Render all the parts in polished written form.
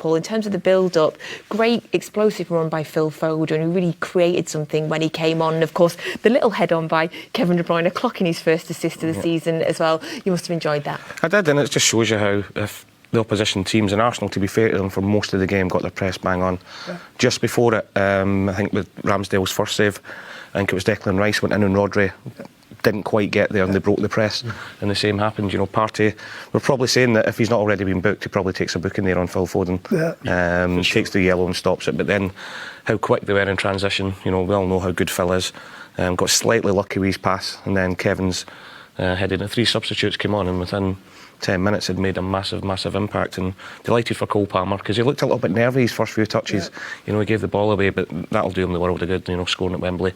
Paul, in terms of the build-up, great explosive run by Phil Foden, who really created something when he came on. And of course, the little head-on by Kevin De Bruyne, clocking his first assist of the season as well. You must have enjoyed that. I did, and it just shows you how if the opposition teams, and Arsenal, to be fair to them, for most of the game got their press bang on. Yeah. Just before it, I think with Ramsdale's first save, I think it was Declan Rice went in and Rodri didn't quite get there and they broke the press, and the same happened. You know, Partey, we're probably saying that if he's not already been booked, he probably takes a booking there on Phil Foden. Yeah. Takes the yellow and stops it, but then how quick they were in transition. You know, we all know how good Phil is. Got slightly lucky with his pass, and then Kevin's headed. 3 substitutes came on, and within 10 minutes had made a massive impact. And delighted for Cole Palmer, because he looked a little bit nervy his first few touches. Yeah. You know, he gave the ball away, but that'll do him the world of good. You know, scoring at Wembley,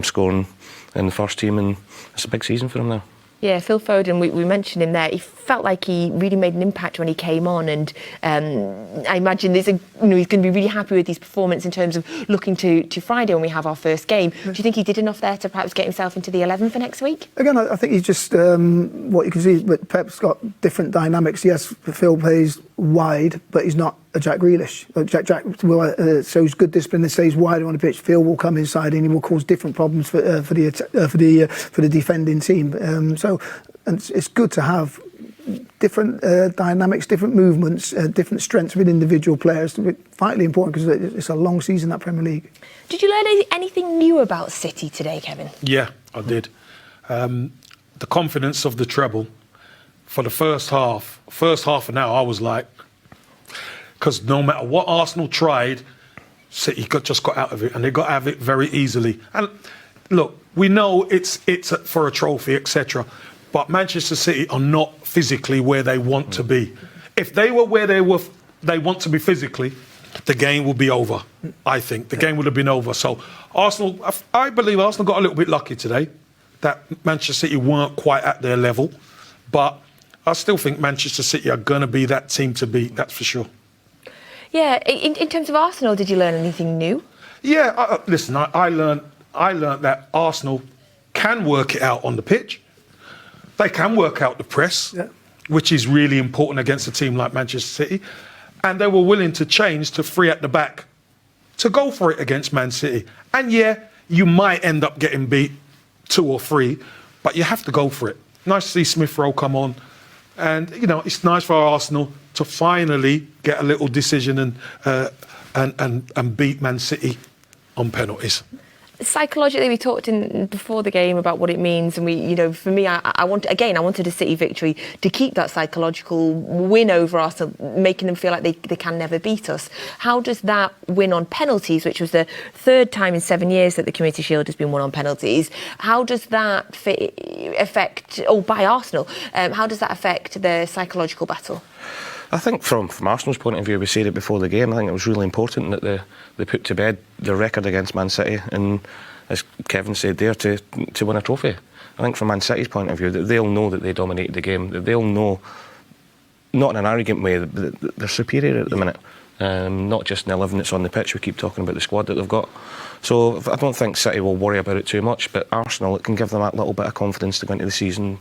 scoring in the first team, and it's a big season for him now. Yeah, Phil Foden, we mentioned him there. He felt like he really made an impact when he came on, and I imagine he's going to be really happy with his performance in terms of looking to Friday when we have our first game. Do you think he did enough there to perhaps get himself into the 11 for next week? Again, I think he's just, what you can see, but Pep's got different dynamics. Yes, Phil plays wide, but he's not a Jack Grealish. Jack will, shows good discipline and stays wider on the pitch. Phil will come inside and he will cause different problems for the defending team. So and it's good to have different dynamics, different movements, different strengths with individual players. It's vitally important because it's a long season, that Premier League. Did you learn anything new about City today, Kevin? Yeah, I did. The confidence of the treble for the first half an hour, I was like, because no matter what Arsenal tried, City just got out of it, and they got out of it very easily. And look, we know it's for a trophy, etc. But Manchester City are not physically where they want to be. If they were where they want to be physically, the game would be over. I think the game would have been over. So Arsenal, I believe Arsenal got a little bit lucky today that Manchester City weren't quite at their level. But I still think Manchester City are going to be that team to beat. That's for sure. Yeah. In terms of Arsenal, did you learn anything new? Yeah. Listen, I learned that Arsenal can work it out on the pitch. They can work out the press, which is really important against a team like Manchester City. And they were willing to change to 3 at the back to go for it against Man City. And yeah, you might end up getting beat 2 or 3, but you have to go for it. Nice to see Smith Rowe come on. And, you know, it's nice for Arsenal to finally get a little decision and beat Man City on penalties. Psychologically, we talked before the game about what it means, and for me, I wanted a City victory to keep that psychological win over Arsenal, making them feel like they can never beat us. How does that win on penalties, which was the 3rd time in 7 years that the Community Shield has been won on penalties, how does that by Arsenal? How does that affect the psychological battle? I think from Arsenal's point of view, we said it before the game, I think it was really important that they put to bed their record against Man City, and as Kevin said there, to win a trophy. I think from Man City's point of view, that they'll know that they dominated the game, that they'll know, not in an arrogant way, that they're superior at the minute. Not just in the 11 that's on the pitch, we keep talking about the squad that they've got. So I don't think City will worry about it too much, but Arsenal, it can give them that little bit of confidence to go into the season,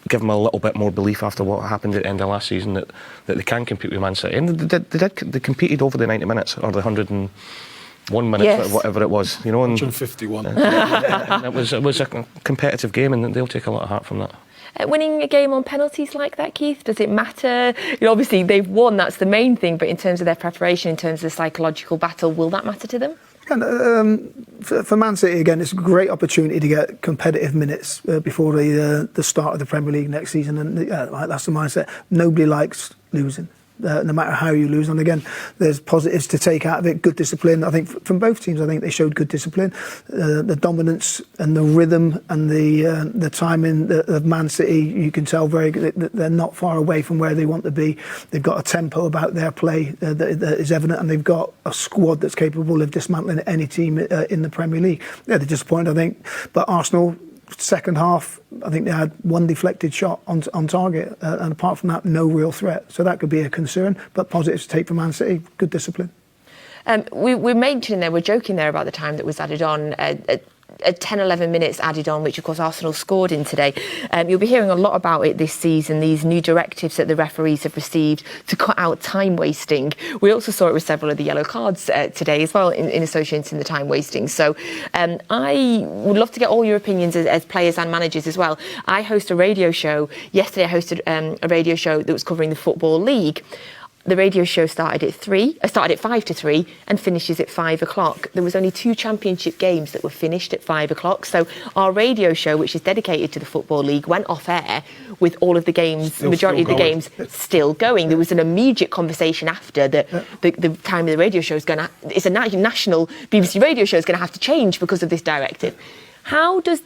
give them a little bit more belief after what happened at the end of last season that they can compete with Man City. And they competed over the 90 minutes, or the 101 minutes, or whatever it was. 151. It was a competitive game, and they'll take a lot of heart from that. Winning a game on penalties like that, Keith, does it matter? Obviously, they've won, that's the main thing, but in terms of their preparation, in terms of the psychological battle, will that matter to them? For Man City, again, it's a great opportunity to get competitive minutes before the start of the Premier League next season, and that's the mindset. Nobody likes losing. No matter how you lose. And again, there's positives to take out of it. Good discipline. I think from both teams, I think they showed good discipline. The dominance and the rhythm and the timing of Man City, you can tell very good. They're not far away from where they want to be. They've got a tempo about their play that is evident, and they've got a squad that's capable of dismantling any team in the Premier League. Yeah, they're disappointed, I think. But Arsenal, second half, I think they had 1 deflected shot on target, and apart from that, no real threat. So that could be a concern, but positives to take from Man City, good discipline. We're mentioning there, we're joking there about the time that was added on. 10, 11 minutes added on, which of course Arsenal scored in today. You'll be hearing a lot about it this season, these new directives that the referees have received to cut out time wasting. We also saw it with several of the yellow cards today as well in associating the time wasting. So I would love to get all your opinions as players and managers as well. I host a radio show. Yesterday I hosted a radio show that was covering the Football League. The radio show started at 5 to 3 and finishes at 5 o'clock. There was only 2 championship games that were finished at 5 o'clock. So our radio show, which is dedicated to the Football League, went off air with all of the games, the majority of the games still going. There was an immediate conversation after the time of the radio show is going to, it's a national BBC radio show is going to have to change because of this directive. How does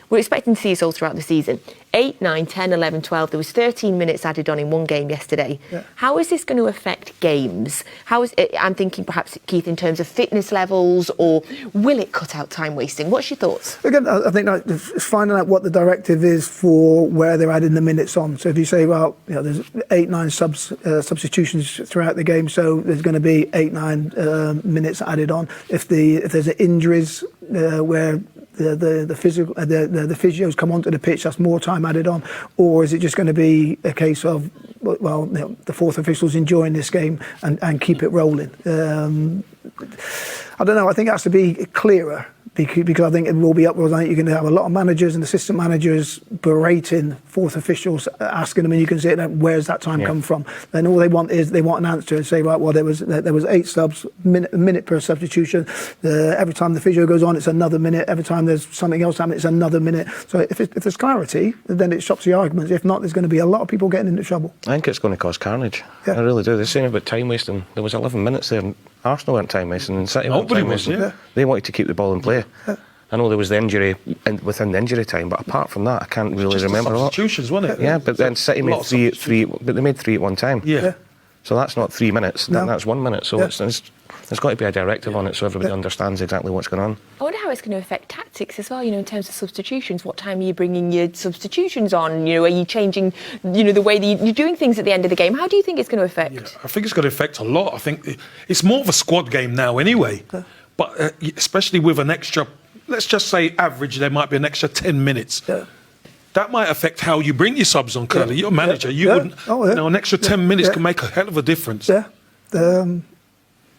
we're expecting to see this all throughout the season. 8, 9, 10, 11, 12. There was 13 minutes added on in one game yesterday. Yeah. How is this going to affect games? I'm thinking perhaps, Keith, in terms of fitness levels, or will it cut out time wasting? What's your thoughts? Again, I think it's finding out what the directive is for where they're adding the minutes on. So if you say, well, there's 8, 9 substitutions throughout the game, so there's going to be 8, 9 minutes added on. If there's injuries where the physios come onto the pitch, that's more time added on, or is it just going to be a case of, well, the fourth officials enjoying this game and keep it rolling? I don't know. I think it has to be clearer, because I think it will be upwards. I think you're going to have a lot of managers and assistant managers berating fourth officials, asking them, and you can say, where's that time come from? And all they want an answer and say, right, well, there was 8 subs, minute per substitution. Every time the physio goes on, it's another minute. Every time there's something else happening, it's another minute. So if there's clarity, then it stops the arguments. If not, there's going to be a lot of people getting into trouble. I think it's going to cause carnage. Yeah. I really do. They're saying about time wasting. There was 11 minutes there. Arsenal weren't time wasting, and City weren't time wasting. Yeah. They wanted to keep the ball in play. Yeah. I know there was the injury within the injury time, but apart from that, I can't really remember a lot. Substitutions, wasn't it? Yeah, but then City made three, but they made 3 at one time. Yeah. So that's not 3 minutes. No. That's 1 minute. So there's got to be a directive on it, so everybody understands exactly what's going on. I wonder how it's going to affect tactics as well. In terms of substitutions. What time are you bringing your substitutions on? Are you changing, the way that you're doing things at the end of the game? How do you think it's going to affect? Yeah, I think it's going to affect a lot. I think it's more of a squad game now, anyway. But especially with an extra, let's just say average, there might be an extra 10 minutes. Yeah. That might affect how you bring your subs on, Curly. You're a manager. You wouldn't. An extra 10 minutes can make a hell of a difference. Yeah.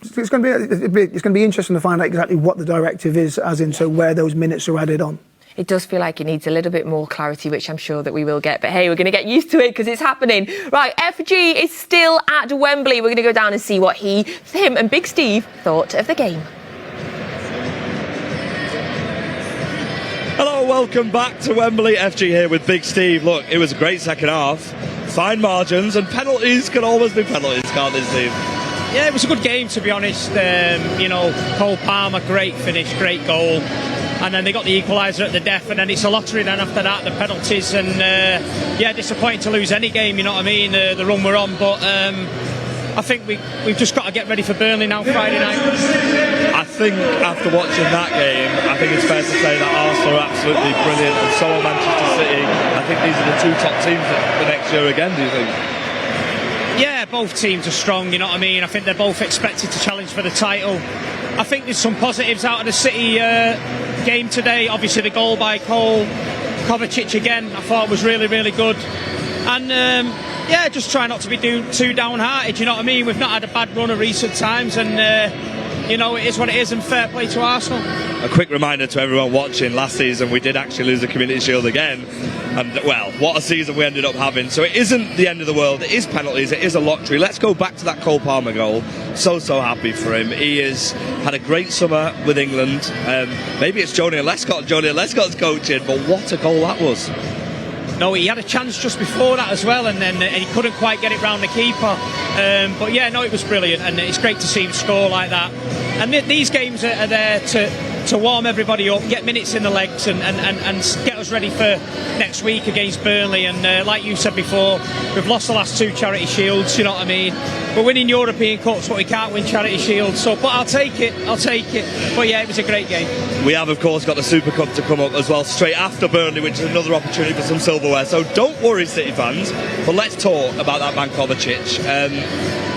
It's going to be interesting to find out exactly what the directive is, as in so where those minutes are added on. It does feel like it needs a little bit more clarity, which I'm sure that we will get. But hey, we're going to get used to it because it's happening. Right, FG is still at Wembley. We're going to go down and see what him and Big Steve thought of the game. Hello, welcome back to Wembley. FG here with Big Steve. Look, it was a great second half. Fine margins, and penalties can always be penalties, can't they, Steve? Yeah, it was a good game, to be honest. Cole Palmer, great finish, great goal. And then they got the equaliser at the death, and then it's a lottery then after that, the penalties. And, disappointing to lose any game, you know what I mean, the run we're on. But I think we've just got to get ready for Burnley now, Friday night. I think after watching that game, I think it's fair to say that Arsenal are absolutely brilliant, and so are Manchester City. I think these are the 2 top teams for next year again, do you think? Yeah, both teams are strong, you know what I mean. I think they're both expected to challenge for the title. I think there's some positives out of the City game today. Obviously the goal by Cole, Kovacic again, I thought was really, really good. And just try not to be too downhearted, you know what I mean. We've not had a bad run of recent times, and it is what it is, and fair play to Arsenal. A quick reminder to everyone watching, last season we did actually lose the Community Shield again, and well, what a season we ended up having. So it isn't the end of the world, it is penalties, it is a lottery. Let's go back to that Cole Palmer goal. So happy for him. He has had a great summer with England. Maybe it's Joni Lescott's coaching, but what a goal that was. No, he had a chance just before that as well, and then he couldn't quite get it round the keeper. It was brilliant, and it's great to see him score like that. And these games are there to warm everybody up, get minutes in the legs, and get us ready for next week against Burnley. And like you said before, we've lost the last 2 Charity Shields, you know what I mean. We're winning European Cups, but we can't win Charity Shields. But I'll take it. But yeah, it was a great game. We have, of course, got the Super Cup to come up as well, straight after Burnley, which is another opportunity for some silverware. So don't worry, City fans. But let's talk about that man Kovacic.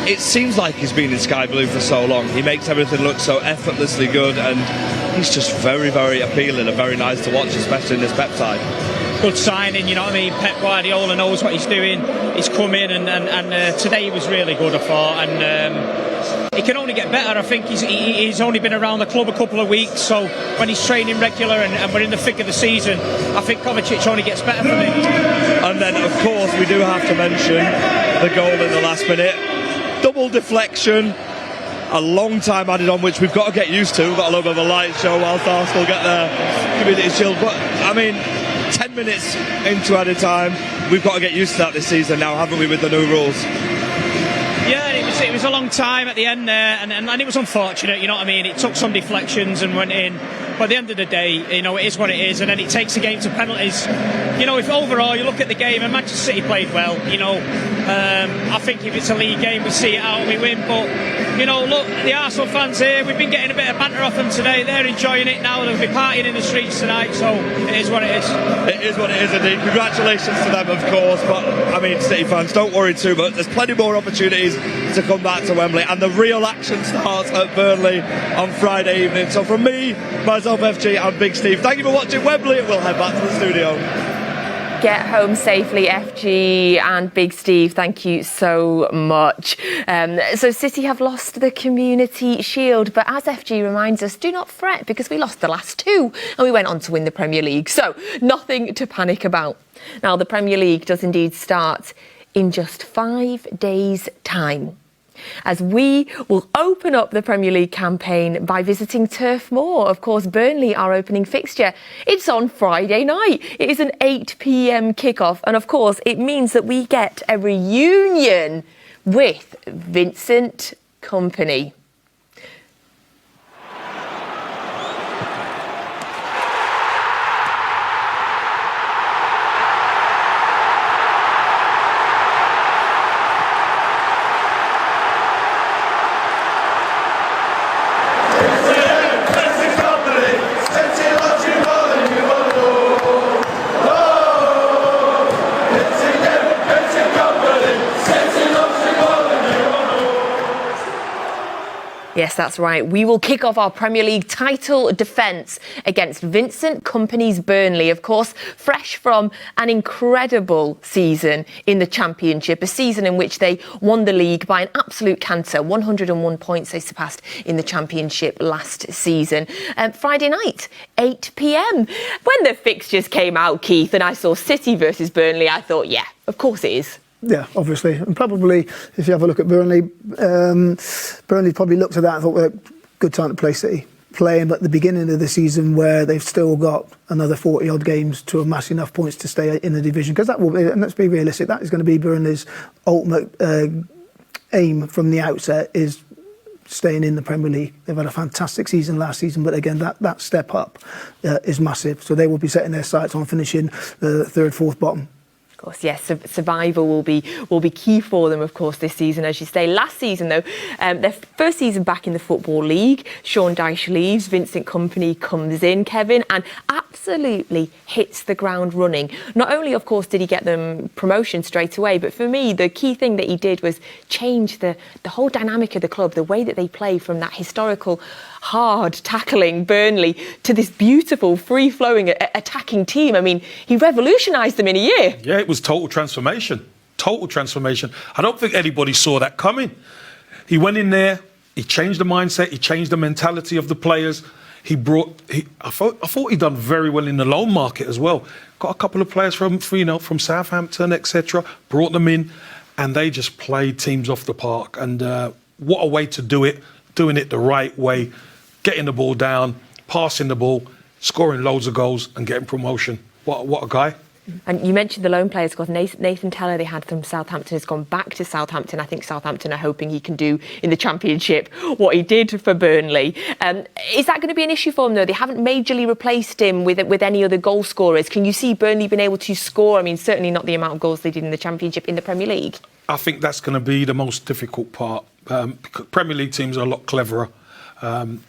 it seems like he's been in sky blue for so long. He makes everything look so effortlessly good, and he's just very, very appealing and very nice to watch, especially in this Pep side. Good signing, you know what I mean? Pep Guardiola knows what he's doing. He's come in, and today he was really good, I thought, and he can only get better. I think he's only been around the club a couple of weeks, so when he's training regular and we're in the thick of the season, I think Kovacic only gets better for me. And then, of course, we do have to mention the goal in the last minute. Double deflection, a long time added on, which we've got to get used to. We've got a little bit of a light show whilst Arsenal get their Community Shield. But, I mean, 10 minutes into added time, we've got to get used to that this season now, haven't we, with the new rules? Yeah, it was a long time at the end there, and it was unfortunate, you know what I mean? It took some deflections and went in. But at the end of the day, you know, it is what it is, and then it takes the game to penalties. You know, if overall you look at the game, and Manchester City played well, you know, I think if it's a league game, we see it out and we win. But, you know, look, the Arsenal fans here, we've been getting a bit of banter off them today. They're enjoying it now. They'll be partying in the streets tonight, so it is what it is. It is what it is, indeed. Congratulations to them, of course. But, I mean, City fans, don't worry too much. There's plenty more opportunities to come back to Wembley, and the real action starts at Burnley on Friday evening. So from me, myself, FG, and Big Steve, thank you for watching Wembley, and we'll head back to the studio. Get home safely, FG and Big Steve. Thank you so much. So City have lost the Community Shield, but as FG reminds us, do not fret, because we lost the last two and we went on to win the Premier League. So nothing to panic about. Now, the Premier League does indeed start in just 5 days' time, as we will open up the Premier League campaign by visiting Turf Moor. Of course, Burnley, our opening fixture. It's on Friday night. It is an 8 p.m. kickoff, and of course, it means that we get a reunion with Vincent Kompany. Yes, that's right. We will kick off our Premier League title defence against Vincent Kompany's Burnley. Of course, fresh from an incredible season in the Championship, a season in which they won the league by an absolute canter. 101 points they surpassed in the Championship last season. Friday night, 8 p.m. When the fixtures came out, Keith, and I saw City versus Burnley, I thought, yeah, of course it is. Yeah, obviously. And probably, if you have a look at Burnley, Burnley probably looked at that and thought, well, good time to play City. Playing at the beginning of the season where they've still got another 40-odd games to amass enough points to stay in the division. Because that will be, and let's be realistic, that is going to be Burnley's ultimate aim from the outset, is staying in the Premier League. They've had a fantastic season last season, but again, that step up is massive. So they will be setting their sights on finishing the third, fourth bottom. Of course, yes, survival will be key for them, of course, this season, as you say. Last season, though, their first season back in the Football League, Sean Dyche leaves, Vincent Kompany comes in, Kevin, and absolutely hits the ground running. Not only, of course, did he get them promotion straight away, but for me, the key thing that he did was change the whole dynamic of the club, the way that they play, from that historical hard tackling Burnley to this beautiful free-flowing attacking team. I mean, he revolutionised them in a year. Yeah, it was total transformation. Total transformation. I don't think anybody saw that coming. He went in there, he changed the mindset, he changed the mentality of the players. I thought he'd done very well in the loan market as well. Got a couple of players from Southampton, etc. Brought them in, and they just played teams off the park. And what a way to do it, doing it the right way. Getting the ball down, passing the ball, scoring loads of goals and getting promotion. What a guy. And you mentioned the loan players, because Nathan Teller they had from Southampton has gone back to Southampton. I think Southampton are hoping he can do in the Championship what he did for Burnley. Is that going to be an issue for him, though? They haven't majorly replaced him with any other goal scorers. Can you see Burnley being able to score? I mean, certainly not the amount of goals they did in the Championship in the Premier League. I think that's going to be the most difficult part. Because Premier League teams are a lot cleverer.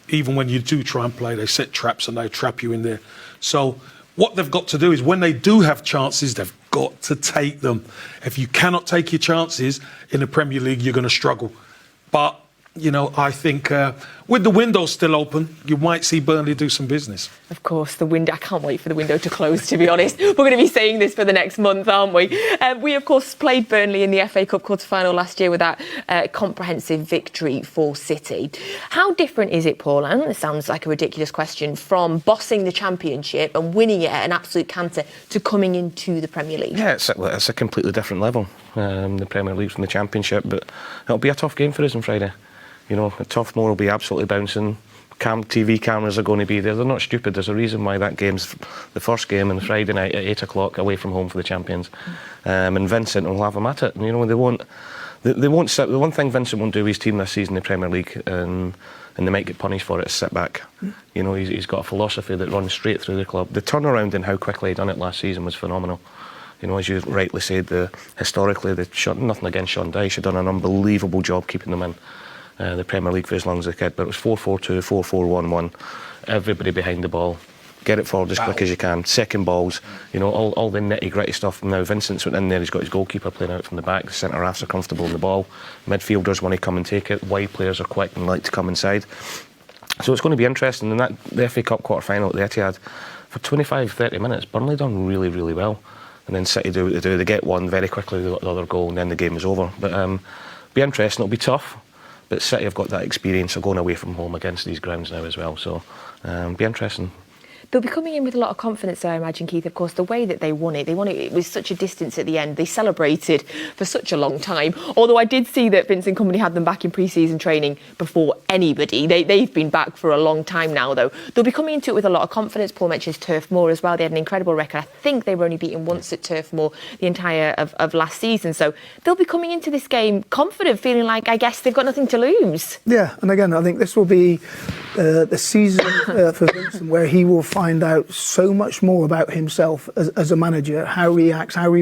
Even when you do try and play, they set traps and they trap you in there. So what they've got to do is, when they do have chances, they've got to take them. If you cannot take your chances in the Premier League, you're going to struggle. But, you know, I think with the window still open, you might see Burnley do some business. Of course, the window. I can't wait for the window to close, to be honest. We're going to be saying this for the next month, aren't we? We, of course, played Burnley in the FA Cup quarter-final last year with that comprehensive victory for City. How different is it, Paul? And it sounds like a ridiculous question, from bossing the Championship and winning it at an absolute canter to coming into the Premier League? Yeah, it's a completely different level, the Premier League from the Championship, but it'll be a tough game for us on Friday. You know, Tough Moor will be absolutely bouncing. TV cameras are going to be there. They're not stupid. There's a reason why that game's the first game on Friday night at 8 o'clock away from home for the champions. And Vincent will have them at it. You know, they won't sit. The one thing Vincent won't do with his team this season in the Premier League, and they might get punished for it, is sit back. You know, he's got a philosophy that runs straight through the club. The turnaround and how quickly he done it last season was phenomenal. You know, as you rightly said, historically, nothing against Sean Dyche, had done an unbelievable job keeping them in the Premier League for as long as they could. But it was 4-4-2, 4-4-1-1, everybody behind the ball, get it forward as quick as you can, second balls, you know, all the nitty-gritty stuff. Now Vincent's went in there, he's got his goalkeeper playing out from the back, the centre-halves are comfortable in the ball, midfielders want to come and take it, wide players are quick and like to come inside. So it's going to be interesting. And the FA Cup quarter-final at the Etihad, for 25-30 minutes, Burnley done really, really well. And then City do what they do, they get one very quickly, they got the other goal, and then the game is over. But be interesting, it'll be tough. But City have got that experience of going away from home against these grounds now as well. So, be interesting. They'll be coming in with a lot of confidence, I imagine, Keith. Of course, the way that they won it with such a distance at the end. They celebrated for such a long time. Although I did see that Vincent Kompany had them back in pre-season training before anybody. They've been back for a long time now, though. They'll be coming into it with a lot of confidence. Paul mentions Turf Moor as well. They had an incredible record. I think they were only beaten once at Turf Moor the entire of last season. So they'll be coming into this game confident, feeling like, I guess, they've got nothing to lose. Yeah, and again, I think this will be the season for Vincent where he will find out so much more about himself as a manager, how he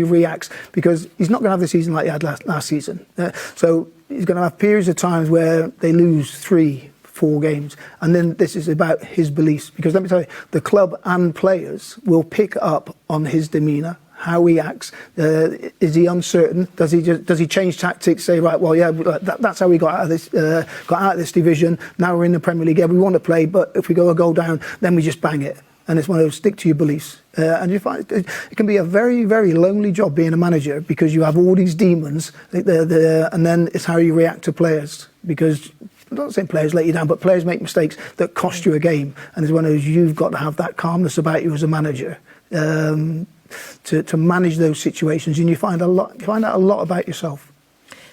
reacts, because he's not going to have the season like he had last season. So he's going to have periods of times where they lose 3-4 games, and then this is about his beliefs, because let me tell you, the club and players will pick up on his demeanour, how he acts. Is he uncertain? Does he change tactics? Say, right, well, yeah, that's how we got out of this division. Now we're in the Premier League. Yeah, we want to play, but if we go a goal down, then we just bang it. And it's one of those stick to your beliefs. And you find it can be a very, very lonely job being a manager, because you have all these demons, and then it's how you react to players. Because I'm not saying players let you down, but players make mistakes that cost you a game. And it's one of those, you've got to have that calmness about you as a manager to manage those situations, and you find out a lot about yourself.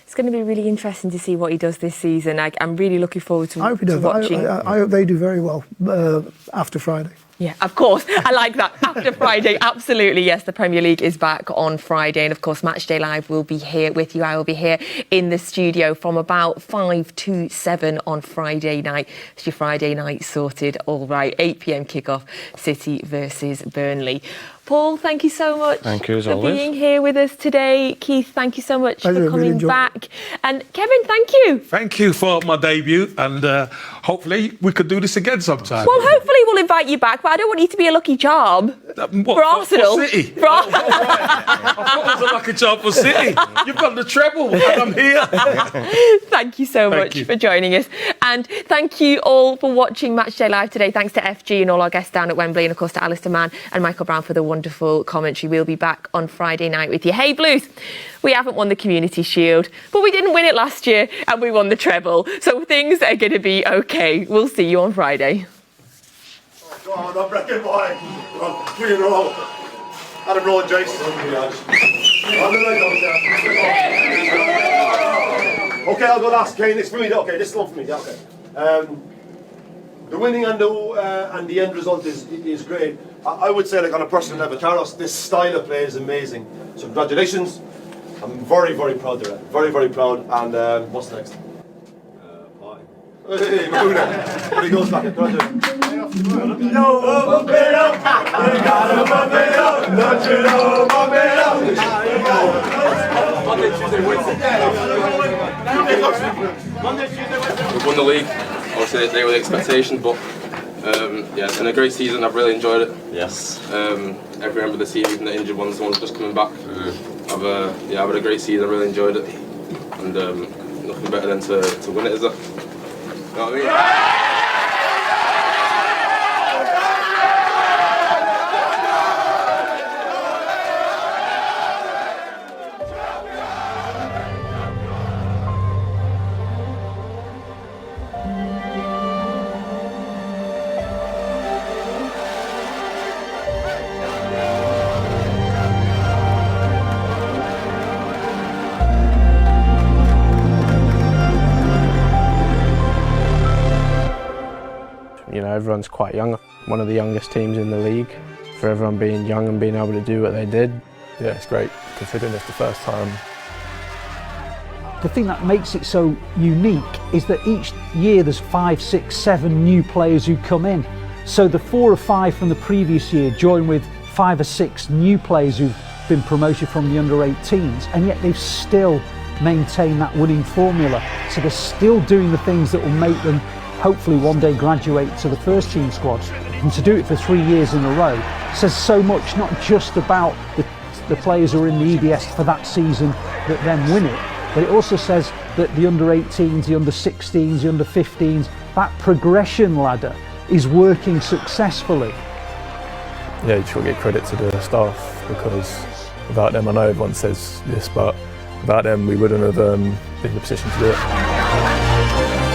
It's going to be really interesting to see what he does this season. I'm really looking forward to watching. I hope they do very well after Friday. Yeah, of course. I like that. After Friday, absolutely. Yes, the Premier League is back on Friday. And of course, Matchday Live will be here with you. I will be here in the studio from about 5 to 7 on Friday night. It's your Friday night sorted. All right, 8 p.m. kickoff, City versus Burnley. Paul, thank you so much for being here with us today. Keith, thank you so much for coming back. And Kevin, thank you. Thank you for my debut, and hopefully we could do this again sometime. Well, hopefully we'll invite you back, but I don't want you to be a lucky charm for Arsenal. For City? I thought it was a lucky charm for City. You've got the treble, and I'm here. Thank you so much for joining us. And thank you all for watching Matchday Live today. Thanks to FG and all our guests down at Wembley, and of course to Alistair Mann and Michael Brown for the wonderful commentary. We'll be back on Friday night with you. Hey Blues, we haven't won the Community Shield, but we didn't win it last year and we won the treble. So things are going to be okay. We'll see you on Friday. Oh, go on, I'm breaking boy. 3-0. Adam Roll, Jason. Okay, I'll go last. Okay, this for me. Okay, this is one for me. Yeah, okay. The winning and the end result is great. I would say, like, on a personal level, Carlos, this style of play is amazing. So congratulations. I'm very, very proud of it. Very, very proud. And what's next? Party. Hey, Mahuna. When he goes back, no, bump it up. You gotta bump it up. Don't you know, bump it up. Monday, Tuesday, Wednesday. We won the league. Obviously, they were the expectations, but Yeah, it's been a great season. I've really enjoyed it. Yes. Every member of the team, even the injured ones, the ones just coming back. I've had a great season. I really enjoyed it, and nothing better than to win it, is it? You know what I mean? You know, everyone's quite young, one of the youngest teams in the league. For everyone being young and being able to do what they did, yeah, it's great, considering it's the first time. The thing that makes it so unique is that each year there's 5, 6, 7 new players who come in. So the 4 or 5 from the previous year join with 5 or 6 new players who've been promoted from the under-18s, and yet they've still maintained that winning formula. So they're still doing the things that will make them hopefully one day graduate to the first team squads. And to do it for 3 years in a row says so much, not just about the players who are in the EBS for that season that then win it, but it also says that the under-18s, the under-16s, the under-15s, that progression ladder is working successfully. Yeah, you just got to give credit to the staff, because without them, I know everyone says this, but without them we wouldn't have been in the position to do it.